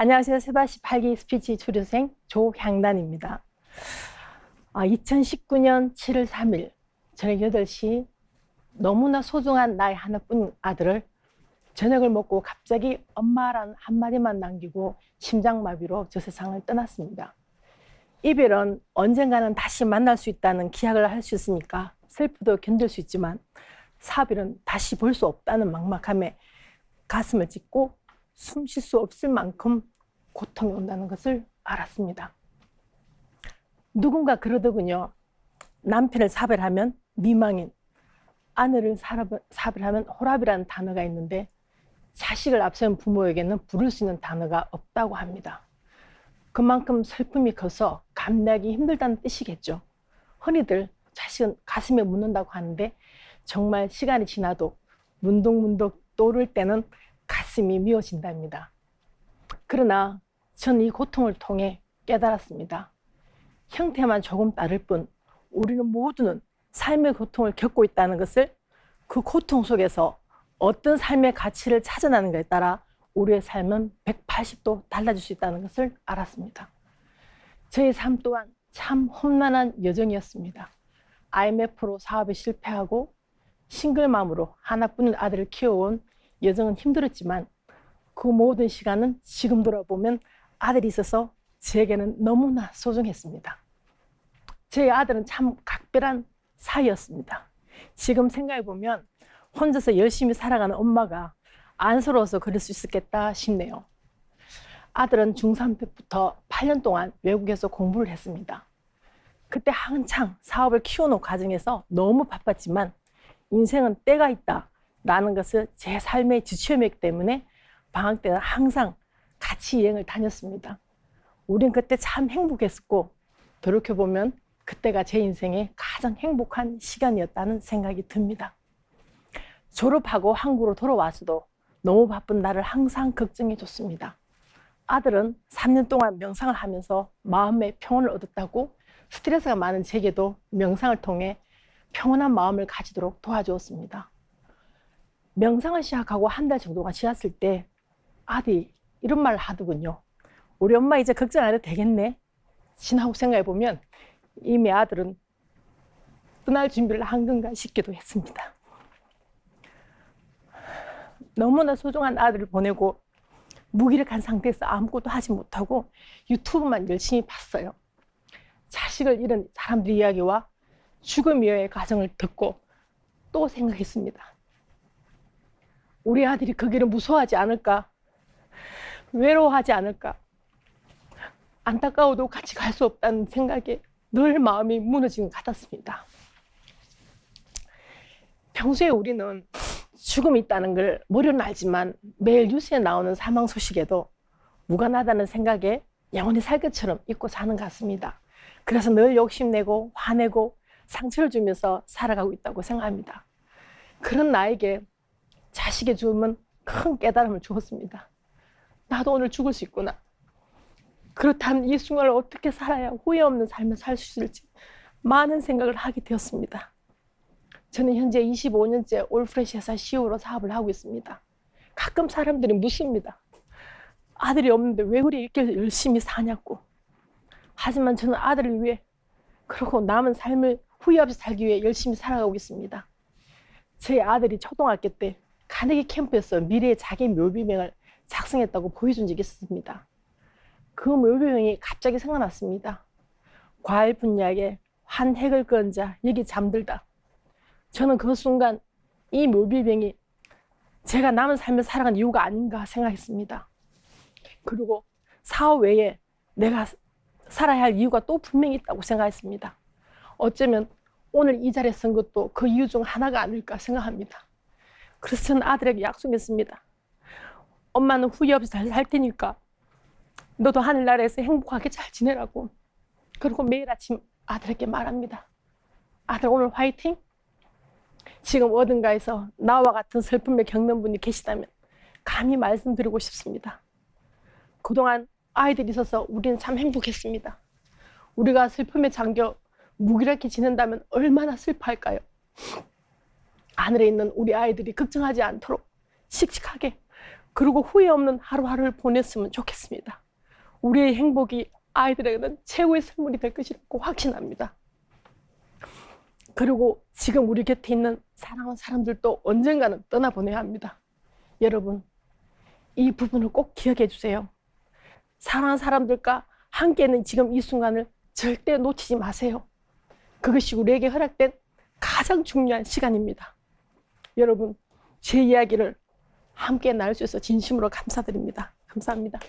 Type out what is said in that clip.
안녕하세요. 세바시 8기 스피치 조교생 조향단입니다. 2019년 7월 3일 저녁 8시 너무나 소중한 나의 하나뿐인 아들을 저녁을 먹고 갑자기 엄마라는 한마디만 남기고 심장마비로 저 세상을 떠났습니다. 이별은 언젠가는 다시 만날 수 있다는 기약을 할 수 있으니까 슬프도 견딜 수 있지만 사별은 다시 볼 수 없다는 막막함에 가슴을 찢고 숨 쉴 수 없을 만큼 고통이 온다는 것을 알았습니다. 누군가 그러더군요. 남편을 사별하면 미망인, 아내를 사별하면 호랍이라는 단어가 있는데 자식을 앞세운 부모에게는 부를 수 있는 단어가 없다고 합니다. 그만큼 슬픔이 커서 감내하기 힘들다는 뜻이겠죠. 흔히들 자식은 가슴에 묻는다고 하는데 정말 시간이 지나도 문득문득 떠오를 때는 가슴이 미어진답니다. 그러나 전 이 고통을 통해 깨달았습니다. 형태만 조금 다를 뿐 우리는 모두는 삶의 고통을 겪고 있다는 것을, 그 고통 속에서 어떤 삶의 가치를 찾아나는가에 따라 우리의 삶은 180도 달라질 수 있다는 것을 알았습니다. 저의 삶 또한 참 험난한 여정이었습니다. IMF로 사업에 실패하고 싱글맘으로 하나뿐인 아들을 키워온 여정은 힘들었지만 그 모든 시간은 지금 돌아보면 아들이 있어서 제게는 너무나 소중했습니다. 제 아들은 참 각별한 사이였습니다. 지금 생각해보면 혼자서 열심히 살아가는 엄마가 안쓰러워서 그럴 수 있었겠다 싶네요. 아들은 중3 때부터 8년 동안 외국에서 공부를 했습니다. 그때 한창 사업을 키우는 과정에서 너무 바빴지만 인생은 때가 있다라는 것을 제 삶의 지체험이기 때문에 방학 때는 항상 같이 여행을 다녔습니다. 우린 그때 참 행복했었고 돌이켜보면 그때가 제 인생의 가장 행복한 시간이었다는 생각이 듭니다. 졸업하고 한국으로 돌아와서도 너무 바쁜 나를 항상 걱정해줬습니다. 아들은 3년 동안 명상을 하면서 마음의 평온을 얻었다고 스트레스가 많은 제게도 명상을 통해 평온한 마음을 가지도록 도와주었습니다. 명상을 시작하고 한 달 정도가 지났을 때 아들이 이런 말을 하더군요. 우리 엄마 이제 걱정 안 해도 되겠네. 지나고 생각해보면 이미 아들은 떠날 준비를 한 건가 싶기도 했습니다. 너무나 소중한 아들을 보내고 무기력한 상태에서 아무것도 하지 못하고 유튜브만 열심히 봤어요. 자식을 잃은 사람들 이야기와 죽음 이후의 과정을 듣고 또 생각했습니다. 우리 아들이 그 길을 무서워하지 않을까? 외로워하지 않을까? 안타까워도 같이 갈 수 없다는 생각에 늘 마음이 무너지는 것 같았습니다. 평소에 우리는 죽음이 있다는 걸 머리로는 알지만 매일 뉴스에 나오는 사망 소식에도 무관하다는 생각에 영원히 살 것처럼 잊고 사는 것 같습니다. 그래서 늘 욕심내고 화내고 상처를 주면서 살아가고 있다고 생각합니다. 그런 나에게 자식의 죽음은 큰 깨달음을 주었습니다. 나도 오늘 죽을 수 있구나. 그렇다면 이 순간을 어떻게 살아야 후회 없는 삶을 살 수 있을지 많은 생각을 하게 되었습니다. 저는 현재 25년째 올프레시 회사 CEO로 사업을 하고 있습니다. 가끔 사람들이 묻습니다. 아들이 없는데 왜 이렇게 열심히 사냐고. 하지만 저는 아들을 위해, 그리고 남은 삶을 후회 없이 살기 위해 열심히 살아가고 있습니다. 제 아들이 초등학교 때 카네기 캠프에서 미래의 자기 묘비명을 작성했다고 보여준 적이 있습니다. 그 묘비명이 갑자기 생각났습니다. 과일 분야에 한 획을 그은 자 여기 잠들다. 저는 그 순간 이 묘비명이 제가 남은 삶을 살아간 이유가 아닌가 생각했습니다. 그리고 사업 외에 내가 살아야 할 이유가 또 분명히 있다고 생각했습니다. 어쩌면 오늘 이 자리에 선 것도 그 이유 중 하나가 아닐까 생각합니다. 그래서 저는 아들에게 약속했습니다. 엄마는 후회 없이 잘 살 테니까 너도 하늘나라에서 행복하게 잘 지내라고. 그리고 매일 아침 아들에게 말합니다. 아들 오늘 화이팅! 지금 어딘가에서 나와 같은 슬픔을 겪는 분이 계시다면 감히 말씀드리고 싶습니다. 그동안 아이들이 있어서 우리는 참 행복했습니다. 우리가 슬픔에 잠겨 무기력해 지낸다면 얼마나 슬퍼할까요? 하늘에 있는 우리 아이들이 걱정하지 않도록 씩씩하게 그리고 후회 없는 하루하루를 보냈으면 좋겠습니다. 우리의 행복이 아이들에게는 최고의 선물이 될 것이라고 확신합니다. 그리고 지금 우리 곁에 있는 사랑하는 사람들도 언젠가는 떠나보내야 합니다. 여러분, 이 부분을 꼭 기억해 주세요. 사랑하는 사람들과 함께 있는 지금 이 순간을 절대 놓치지 마세요. 그것이 우리에게 허락된 가장 중요한 시간입니다. 여러분, 제 이야기를 함께 나눌 수 있어서 진심으로 감사드립니다. 감사합니다.